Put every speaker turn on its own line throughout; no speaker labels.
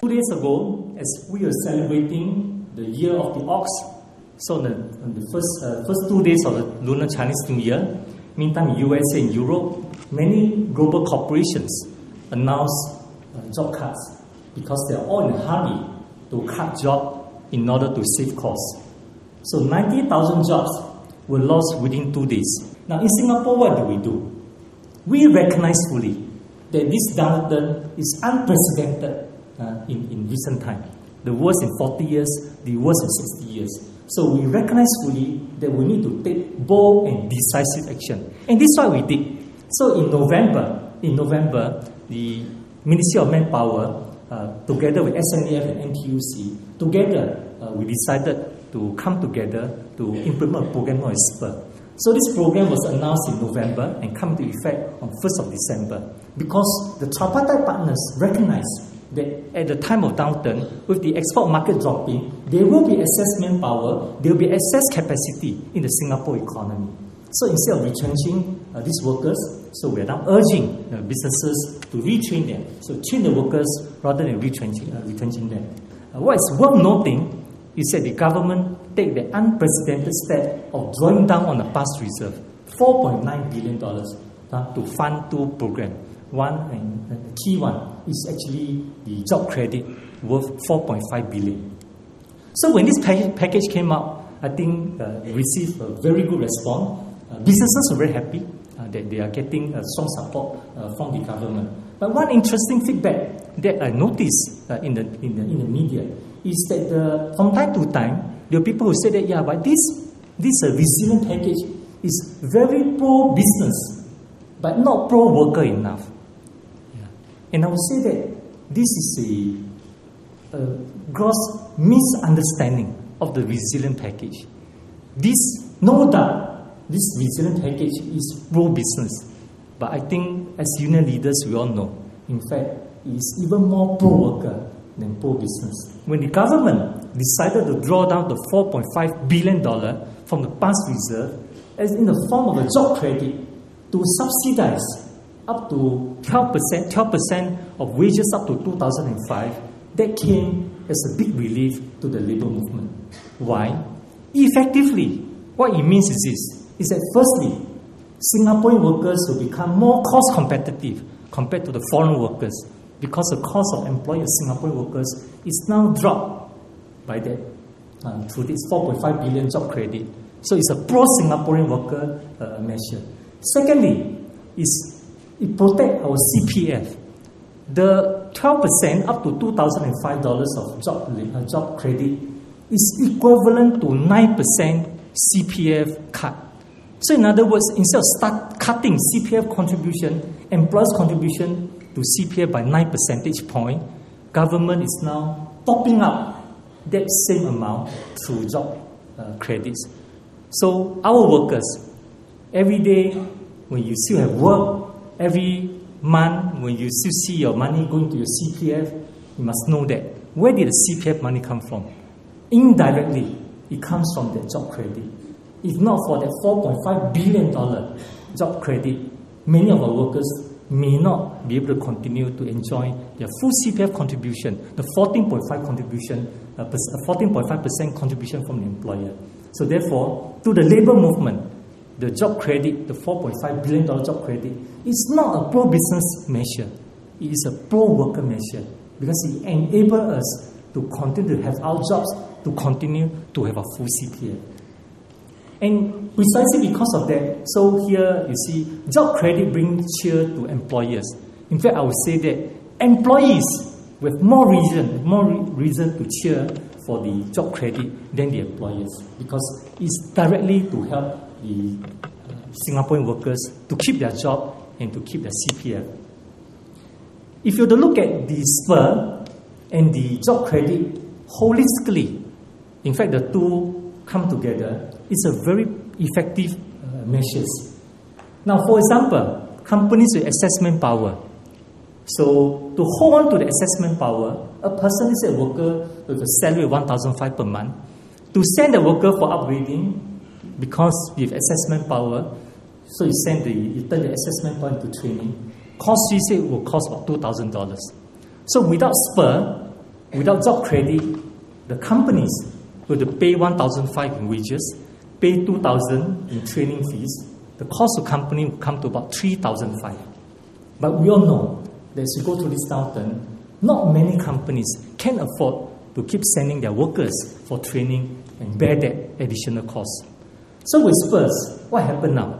2 days ago, as we were celebrating the year of the ox, so on the first 2 days of the Lunar Chinese New Year, meantime in USA and Europe, many global corporations announced job cuts because they are all in a hurry to cut jobs in order to save costs. So 90,000 jobs were lost within 2 days. Now in Singapore, what do? We recognize fully that this downturn is unprecedented in recent time. The worst in 40 years, the worst in 60 years. So we recognize fully that we need to take bold and decisive action. And this is what we did. So in November, the Ministry of Manpower, together with SNAF and NTUC, together we decided to come together to implement a program known as SPUR. So this program was announced in November and come into effect on 1st of December because the tripartite partners recognize that at the time of downturn, with the export market dropping, there will be excess manpower, there will be excess capacity in the Singapore economy. So instead of retrenching these workers, so we are now urging businesses to retrain them. So train the workers rather than retrenching them. What is worth noting is that the government take the unprecedented step of drawing down on the past reserve, $4.9 billion to fund 2 programs. One, and the key one, is actually the job credit worth $4.5 billion. So when this package came out, I think it received a very good response. Businesses are very happy that they are getting strong support from the government. But one interesting feedback that I noticed in the media is that from time to time, there are people who say that, but this resilient package is very pro-business, but not pro-worker enough. And I would say that this is a gross misunderstanding of the resilient package. No doubt, this resilient package is pro-business. But I think as union leaders, we all know, in fact, it is even more pro-worker than pro-business. When the government decided to draw down the $4.5 billion from the past reserve as in the form of a job credit to subsidize up to 12% of wages up to 2005, that came as a big relief to the labour movement. Why? Effectively, what it means is this, is that firstly, Singaporean workers will become more cost competitive compared to the foreign workers because the cost of employing Singaporean workers is now dropped by that through this $4.5 billion job credit. So it's a pro-Singaporean worker measure. Secondly, it protects our CPF. The 12% up to $2,005 of job credit is equivalent to 9% CPF cut. So in other words, instead of start cutting CPF contribution, employers' contribution to CPF by 9 percentage point, government is now topping up that same amount through job credits. So our workers, every day when you still have work, every month when you still see your money going to your CPF, you must know that where did the CPF money come from? Indirectly, it comes from that job credit. If not for that $4.5 billion job credit, many of our workers may not be able to continue to enjoy their full CPF contribution, the 14.5% contribution from the employer. So therefore, to the labour movement, the job credit, the $4.5 billion job credit, is not a pro-business measure. It is a pro-worker measure because it enables us to continue to have our jobs, to continue to have a full CPF. And precisely because of that, so here you see, job credit brings cheer to employers. In fact, I would say that employees with more reason to cheer for the job credit than the employers, because it's directly to help the Singaporean workers to keep their job and to keep their CPF. If you were to look at the SPUR and the job credit holistically, in fact, the two come together, it's a very effective measures. Now, for example, companies with assessment power. So, to hold on to the assessment power, a person is a worker with a salary of $1,500 per month. To send the worker for upgrading, because with assessment power, so you turn the assessment power into training, cost you say will cost about $2,000. So without SPUR, Without job credit, the companies will have to pay 1,500 in wages, pay 2,000 in training fees. The cost of company will come to about 3,500. But we all know that as we go through this downturn, not many companies can afford to keep sending their workers for training and bear that additional cost. So with Spurs, what happened now?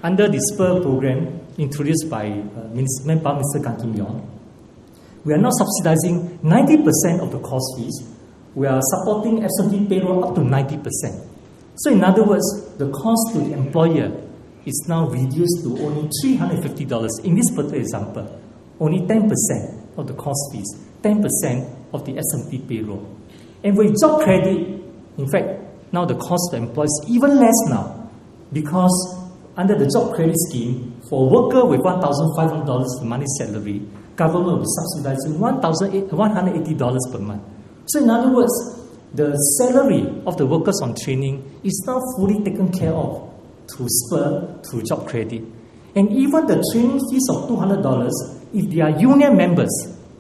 Under the Spurs program introduced by Manpower Minister Gan Kim Yong, we are now subsidizing 90% of the cost fees. We are supporting absentee payroll up to 90%. So in other words, the cost to the employer is now reduced to only $350. In this particular example, only 10% of the cost fees, 10% of the absentee payroll. And with job credit, in fact, now the cost to employees is even less now, because under the job credit scheme, for a worker with $1,500 monthly salary, government will be subsidizing $180 per month. So in other words, the salary of the workers on training is now fully taken care of through Spurs, through job credit. And even the training fees of $200, if they are union members,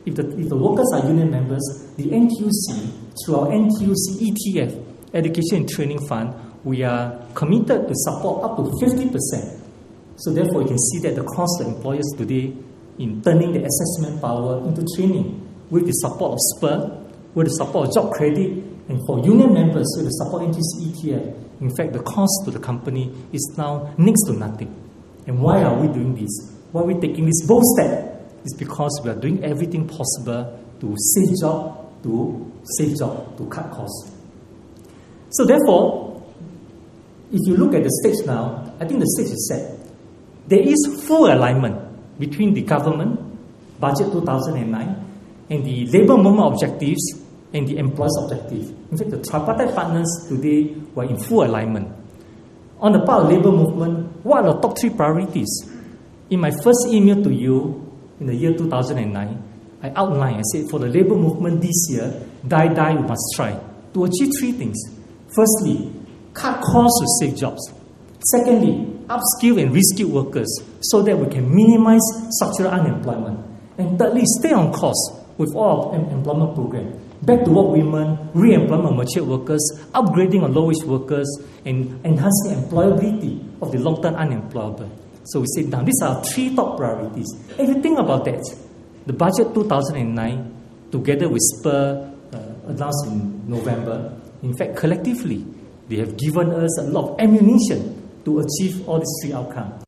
if the workers are union members, the NTUC, through our NTUC ETF, Education and Training Fund, we are committed to support up to 50%. So therefore, you can see that the cost to employers today in turning the assessment power into training with the support of Spurs, with the support of job credit, and for union members with the support of NTUC ETF, in fact, the cost to the company is now next to nothing. And why are we doing this? Why are we taking this bold step? It's because we are doing everything possible to save job, to cut costs. So therefore, if you look at the stage now, I think the stage is set. There is full alignment between the government, Budget 2009, and the labour movement objectives and the employers' objective. In fact, the tripartite partners today were in full alignment. On the part of labour movement, what are the top 3 priorities? In my first email to you in the year 2009, I outlined, I said, for the labour movement this year, die, we must try to achieve 3 things. Firstly, cut costs to save jobs. Secondly, upskill and reskill workers so that we can minimize structural unemployment. And thirdly, stay on course with all our employment program. Back to work women, re-employment of mature workers, upgrading of low-wage workers, and enhancing employability of the long-term unemployable. So we said, now these are 3 top priorities. If you think about that, the budget 2009, together with Spurs, announced in November, in fact, collectively, they have given us a lot of ammunition to achieve all these 3 outcomes.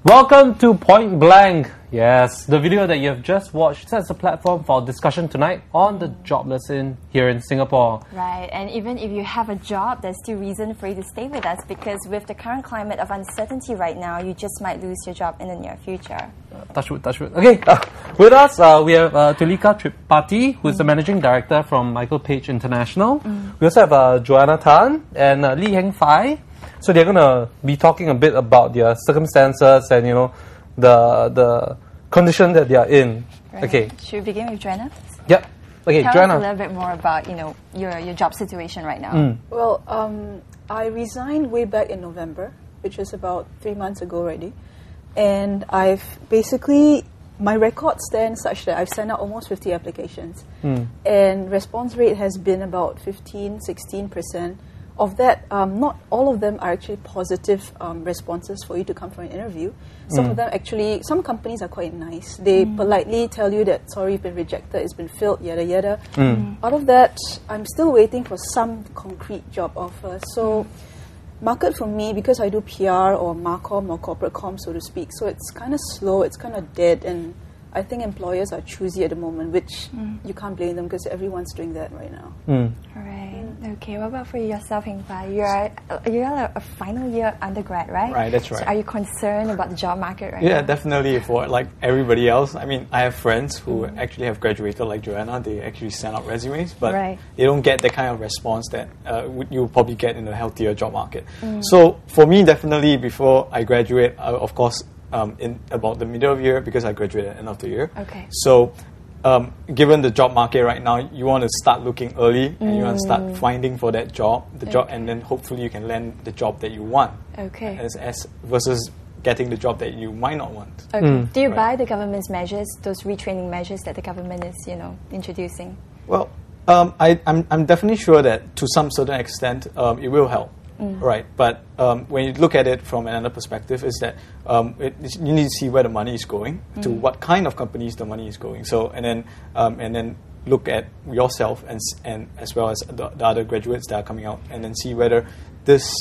Welcome to Point Blank. Yes, the video that you have just watched sets a platform for discussion tonight on the jobless here in Singapore.
Right, and even if you have a job, there's still reason for you to stay with us, because with the current climate of uncertainty right now, you just might lose your job in the near future.
Touch wood. Okay, with us we have Tulika Tripathi, who is the Managing Director from Michael Page International. We also have Joanna Tan and Lee Heng Fai. So they're going to be talking a bit about their circumstances and, the condition that they are in.
Right.
Okay.
Should we begin with Joanna?
Yep. Okay,
Tell
Joanna.
us a little bit more about, your job situation right now.
Well, I resigned way back in November, which is about 3 months ago already. And I've basically, my record stands such that I've sent out almost 50 applications. And response rate has been about 15-16%. Of that, not all of them are actually positive responses for you to come for an interview. Some of them actually, some companies are quite nice. They politely tell you that, sorry, you've been rejected, it's been filled, yada yada. Out of that, I'm still waiting for some concrete job offers. So, market for me, because I do PR or Marcom or corporate comms, so to speak, so it's kind of slow, it's kind of dead, and I think employers are choosy at the moment, which you can't blame them because everyone's doing that right now.
Right. Okay. What about for yourself, Heng Fai? You're a final year undergrad, right?
Right. That's right.
So are you concerned about the job market right now?
Yeah, definitely. For like everybody else, I mean, I have friends who actually have graduated, like Joanna. They actually send out resumes, but they don't get the kind of response that you'll probably get in a healthier job market. So for me, definitely, before I graduate, of course, in about the middle of the year, because I graduated at the end of the year.
Okay.
So, given the job market right now, you want to start looking early and you want to start finding for that job, and then hopefully you can land the job that you want.
Okay.
As versus getting the job that you might not want.
Okay. Do you buy the government's measures, those retraining measures that the government is, introducing?
Well, I'm definitely sure that to some certain extent it will help, right? But when you look at it from another perspective, is that you need to see where the money is going, to what kind of companies the money is going. So and then look at yourself and as well as the other graduates that are coming out, and then see whether this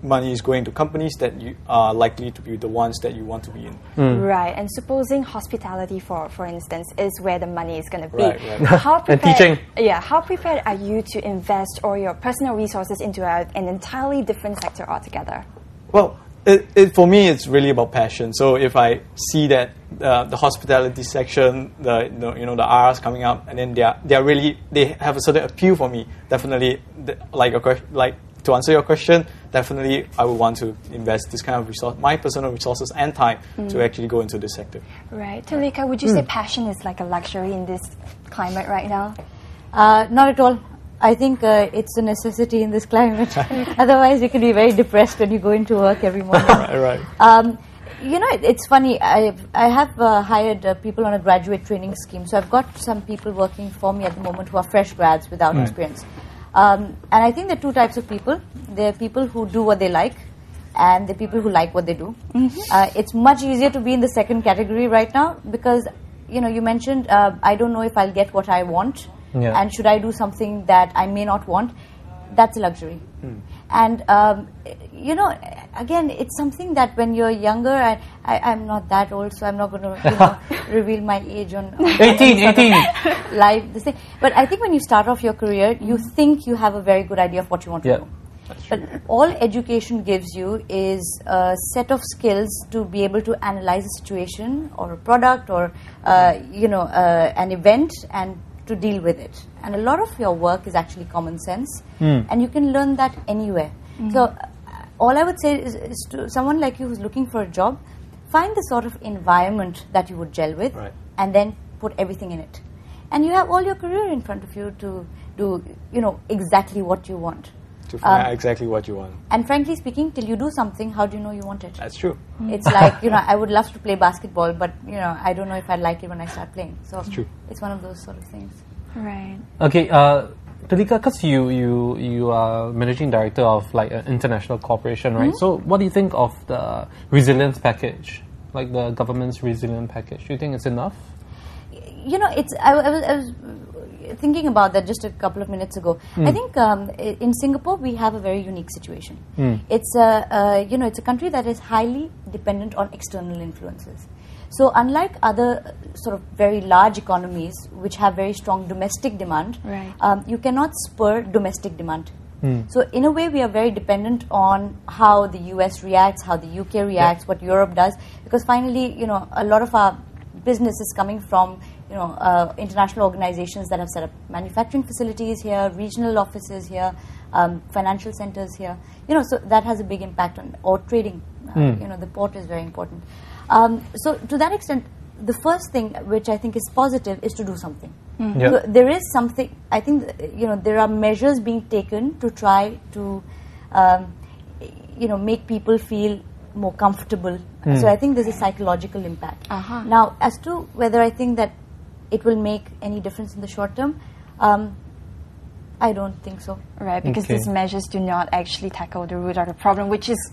money is going to companies that you are likely to be the ones that you want to be in.
Right, and supposing hospitality, for instance, is where the money is going to be.
Right.
How prepared,
and teaching.
Yeah, how prepared are you to invest all your personal resources into an entirely different sector altogether?
Well, for me, it's really about passion. So if I see that the hospitality section, the R's coming up, and then they have a certain appeal for me. Definitely, to answer your question, definitely I would want to invest this kind of resource, my personal resources and time to actually go into this sector.
Right. Tulika, would you say passion is like a luxury in this climate right now?
Not at all. I think it's a necessity in this climate. Otherwise, you can be very depressed when you go into work every morning.
Right.
It's funny. I have hired people on a graduate training scheme. So I've got some people working for me at the moment who are fresh grads without experience. And I think there are two types of people. There are people who do what they like, and the people who like what they do. It's much easier to be in the second category right now because, you mentioned, I don't know if I'll get what I want, and should I do something that I may not want. That's a luxury. And, again, it's something that when you're younger, I'm not that old, so I'm not going to reveal my age on
18.
live this thing. But I think when you start off your career, you think you have a very good idea of what you want to do. But all education gives you is a set of skills to be able to analyze a situation or a product or an event and to deal with it. And a lot of your work is actually common sense, and you can learn that anywhere. So all I would say is to someone like you who's looking for a job, find the sort of environment that you would gel with, and then put everything in it. And you have all your career in front of you to do, exactly what you want.
To find out exactly what you want.
And frankly speaking, till you do something, how do you know you want it?
That's true.
It's like, I would love to play basketball, but, I don't know if I like it when I start playing. So
that's true.
It's one of those sort of things.
Right.
Okay, Tulika, because you are managing director of like an international corporation, right? So what do you think of the resilience package, like the government's resilience package? Do you think it's enough?
I was thinking about that just a couple of minutes ago. I think in Singapore we have a very unique situation. It's a country that is highly dependent on external influences. So unlike other sort of very large economies which have very strong domestic demand, you cannot spur domestic demand. So in a way we are very dependent on how the US reacts, how the UK reacts, what Europe does, because finally, a lot of our business is coming from international organizations that have set up manufacturing facilities here, regional offices here, financial centers here. So that has a big impact on or trading. The port is very important. So to that extent, the first thing which I think is positive is to do something. So there is something. I think there are measures being taken to try to make people feel more comfortable. So I think there's a psychological impact. Now, as to whether I think that it will make any difference in the short term, I don't think so.
Right, because these measures do not actually tackle the root of the problem, which is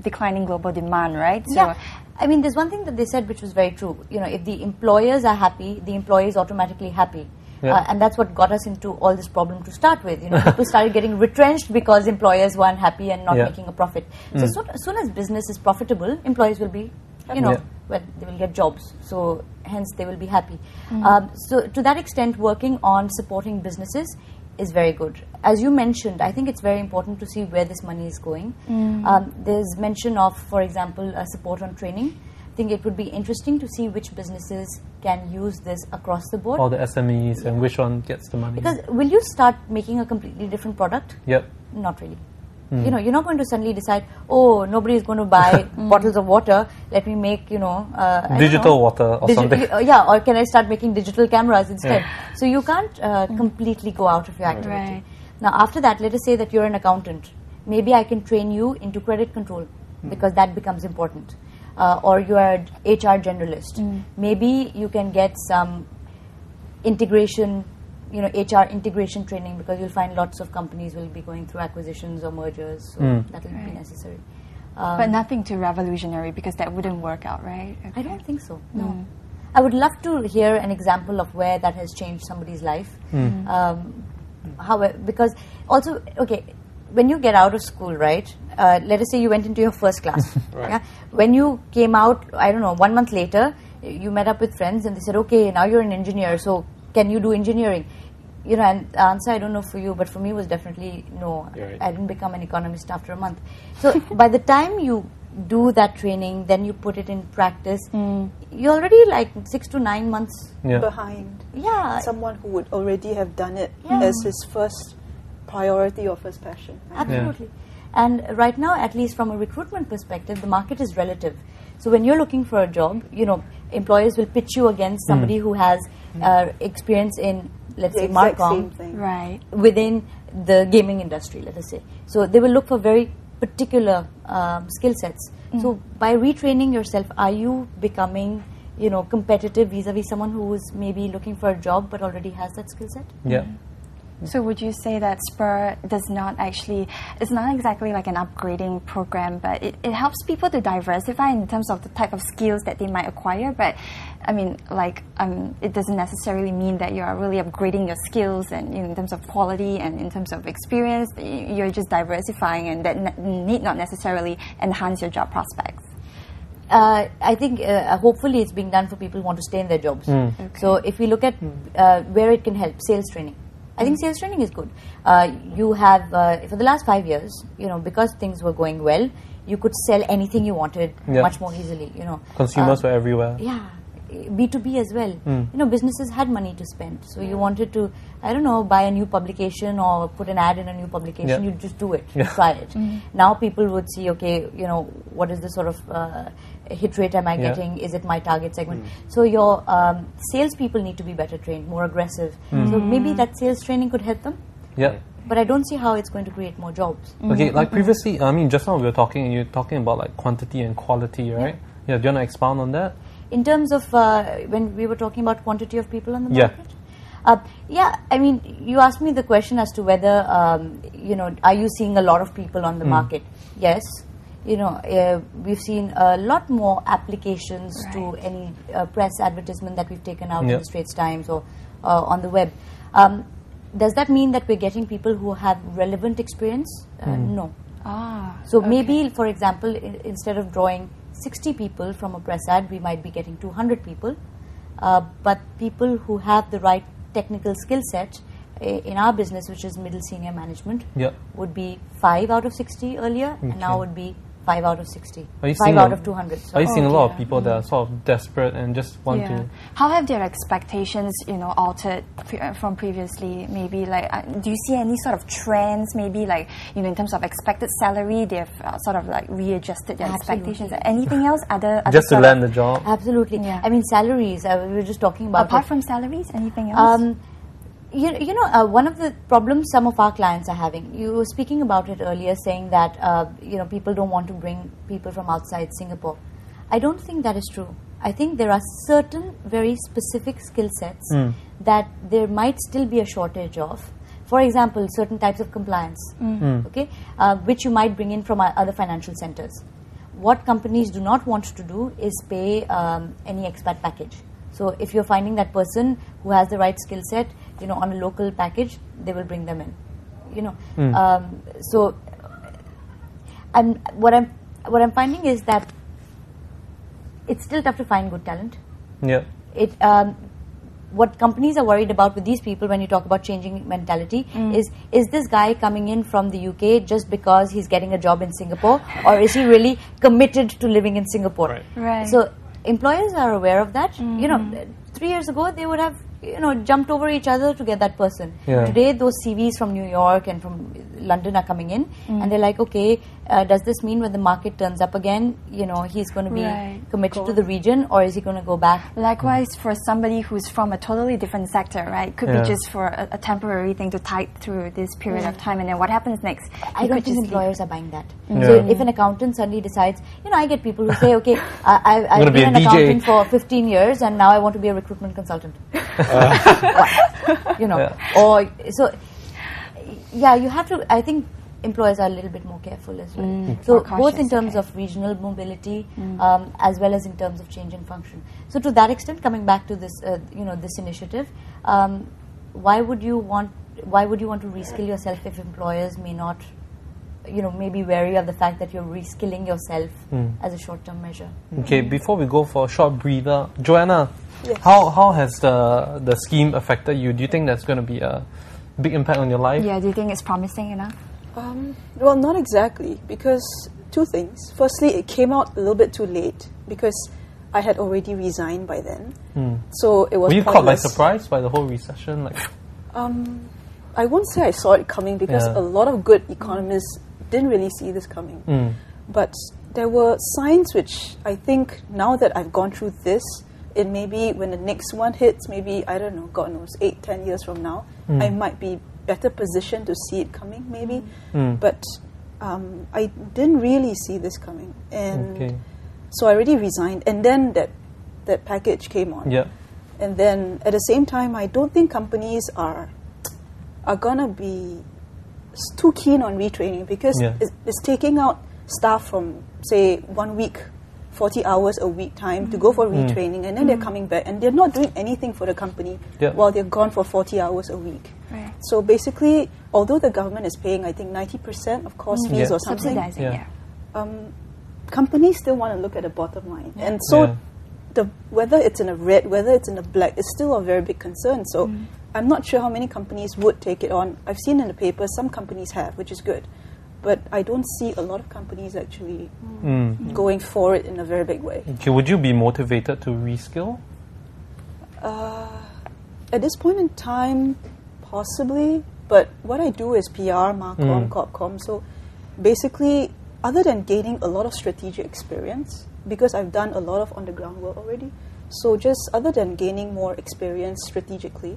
declining global demand, right?
So I mean, there's one thing that they said which was very true. If the employers are happy, the employee is automatically happy. And that's what got us into all this problem to start with. People started getting retrenched because employers weren't happy and not making a profit. So as soon as business is profitable, employees will be, well, they will get jobs. So hence they will be happy. So to that extent, working on supporting businesses is very good. As you mentioned, I think it's very important to see where this money is going. There's mention of, for example, support on training. I think it would be interesting to see which businesses can use this across the board.
All the SMEs and which one gets the money.
Because will you start making a completely different product?
Yep.
Not really. You're not going to suddenly decide, oh, nobody is going to buy bottles of water. Let me make,
digital water or something.
Or can I start making digital cameras instead? So you can't completely go out of your activity. Now, after that, let us say that you're an accountant. Maybe I can train you into credit control. because that becomes important. Or you are HR generalist. Maybe you can get some integration, HR integration training, because you'll find lots of companies will be going through acquisitions or mergers, so that will be necessary.
But nothing too revolutionary, because that wouldn't work out, right? Okay.
I don't think so, no. I would love to hear an example of where that has changed somebody's life. Because also, okay, when you get out of school, right, let us say you went into your first class.
Right.
Yeah? When you came out, I don't know, 1 month later, you met up with friends and they said, okay, now you're an engineer, so can you do engineering? And the answer, I don't know for you, but for me was definitely no.
Right.
I didn't become an economist after a month. So by the time you do that training, then you put it in practice, you're already like 6 to 9 months
behind someone who would already have done it as his first priority or first passion. Right?
Absolutely. And right now, at least from a recruitment perspective, the market is relative. So when you're looking for a job, employers will pitch you against somebody who has experience in, let's say, Marcom,
right,
within the gaming industry, let us say. So they will look for very particular skill sets. So by retraining yourself, are you becoming, competitive vis-a-vis someone who is maybe looking for a job but already has that skill set?
Yeah.
So would you say that Spur does not actually, it's not exactly like an upgrading program, but it helps people to diversify in terms of the type of skills that they might acquire, but I mean, it doesn't necessarily mean that you are really upgrading your skills and in terms of quality and in terms of experience, you're just diversifying, and that need not necessarily enhance your job prospects.
I think hopefully it's being done for people who want to stay in their jobs. Okay. So if we look at where it can help, sales training. I think sales training is good. You have, for the last 5 years, because things were going well, you could sell anything you wanted much more easily.
Consumers were everywhere.
Yeah, B2B as well. Businesses had money to spend, so you wanted to, I don't know, buy a new publication or put an ad in a new publication. You'd just do it, try it. Now people would see, okay, what is the sort of hit rate am I getting? Is it my target segment? So your salespeople need to be better trained, more aggressive. So maybe that sales training could help them.
Yeah.
But I don't see how it's going to create more jobs.
Okay, like previously, I mean, just now we were talking, and you're talking about like quantity and quality, right? Yeah. Do you want to expound on that?
In terms of when we were talking about quantity of people on the market? I mean, you asked me the question as to whether, are you seeing a lot of people on the market? Yes. We've seen a lot more applications to any press advertisement that we've taken out in the Straits Times or on the web. Does that mean that we're getting people who have relevant experience? No. So maybe, for example, instead of drawing 60 people from a press ad, we might be getting 200 people. But people who have the right technical skill set in our business, which is middle senior management, would be 5 out of 60 earlier, and now would be 5 out of 60. 5 out of 200.
Are you seeing a lot of people that are sort of desperate and just want to...
How have their expectations, altered from previously? Maybe do you see any sort of trends? Maybe in terms of expected salary, they've sort of readjusted their expectations. Anything else? Other
just to land the job?
Absolutely. Yeah. I mean, salaries. We were just talking about...
Apart from salaries, anything else?
One of the problems some of our clients are having, you were speaking about it earlier, saying that, people don't want to bring people from outside Singapore. I don't think that is true. I think there are certain very specific skill sets that there might still be a shortage of. For example, certain types of compliance, okay, which you might bring in from other financial centers. What companies do not want to do is pay any expat package. So if you're finding that person who has the right skill set, on a local package, they will bring them in. So, and what I'm finding is that it's still tough to find good talent.
Yeah.
What companies are worried about with these people when you talk about changing mentality is this guy coming in from the UK just because he's getting a job in Singapore, or is he really committed to living in Singapore?
Right.
So employers are aware of that. 3 years ago they would have jumped over each other to get that person. Today those CVs from New York and from London are coming in, and they're like, okay, does this mean when the market turns up again, he's going to be committed to the region, or is he going to go back?
Likewise, for somebody who's from a totally different sector, right? Could be just for a temporary thing to tide through this period of time, and then what happens next?
I don't think employers are buying that. So if an accountant suddenly decides, I get people who say, okay, I've been an accountant for 15 years, and now I want to be a recruitment consultant. Or so. Yeah, you have to. I think employers are a little bit more careful as well. So both in terms of regional mobility, as well as in terms of change in function. So to that extent, coming back to this, this initiative, why would you want to reskill yourself if employers may not, may be wary of the fact that you're reskilling yourself as a short-term measure?
Okay, before we go for a short breather, Joanna,
yes.
how has the scheme affected you? Do you think that's going to be a big impact on your life?
Yeah, do you think it's promising enough?
Well, not exactly, because two things. Firstly, it came out a little bit too late because I had already resigned by then. So it was.
Were you caught by surprise by the whole recession?
I won't say I saw it coming because a lot of good economists didn't really see this coming. But there were signs which I think now that I've gone through this, it may be when the next one hits, maybe, I don't know, God knows, 8-10 years from now, I might be better positioned to see it coming, maybe. But I didn't really see this coming. And so I already resigned. And then that package came on.
Yeah.
And then at the same time, I don't think companies are going to be too keen on retraining because it's taking out staff from, say, 1 week, 40 hours a week time to go for retraining, and then they're coming back and they're not doing anything for the company while they're gone for 40 hours a week.
Right.
So basically, although the government is paying, I think, 90% of course fees or something,
subsidizing,
companies still want to look at the bottom line. And so whether it's in a red, whether it's in a black, it's still a very big concern. So I'm not sure how many companies would take it on. I've seen in the paper some companies have, which is good. But I don't see a lot of companies actually going for it in a very big way.
Okay, would you be motivated to reskill?
At this point in time, possibly. But what I do is PR, Marcom, Corpcom. So basically, other than gaining a lot of strategic experience, because I've done a lot of on-the-ground work already, so just other than gaining more experience strategically,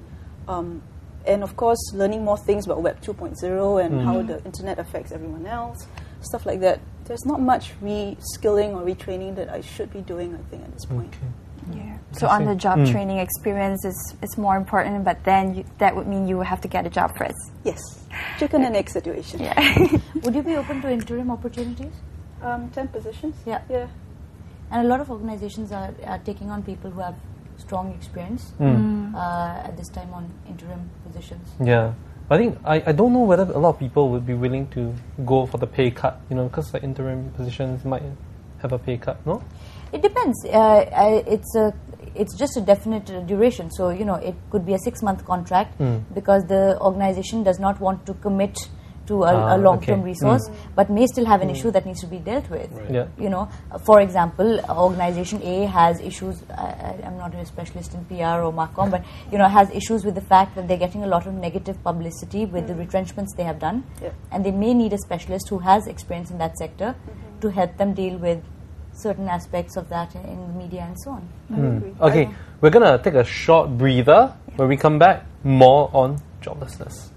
and of course, learning more things about Web 2.0 and how the internet affects everyone else, stuff like that. There's not much reskilling or retraining that I should be doing, I think, at this point.
Yeah. So on-the-job training experience is more important, but then that would mean you would have to get a job first.
Yes. Chicken and egg situation.
Yeah.
Would you be open to interim opportunities?
10 positions?
Yeah. And a lot of organizations are taking on people who have strong experience at this time on interim positions.
Yeah. I think I don't know whether a lot of people would be willing to go for the pay cut, because the interim positions might have a pay cut, no?
It depends. It's just a definite duration. So, it could be a 6-month contract because the organization does not want to commit to a long-term resource, but may still have an issue that needs to be dealt with.
Right. Yeah.
For example, organization A has issues. I'm not a specialist in PR or Marcom, but has issues with the fact that they're getting a lot of negative publicity with the retrenchments they have done, and they may need a specialist who has experience in that sector to help them deal with certain aspects of that in the media and so on.
Okay, we're gonna take a short breather. When we come back, more on joblessness.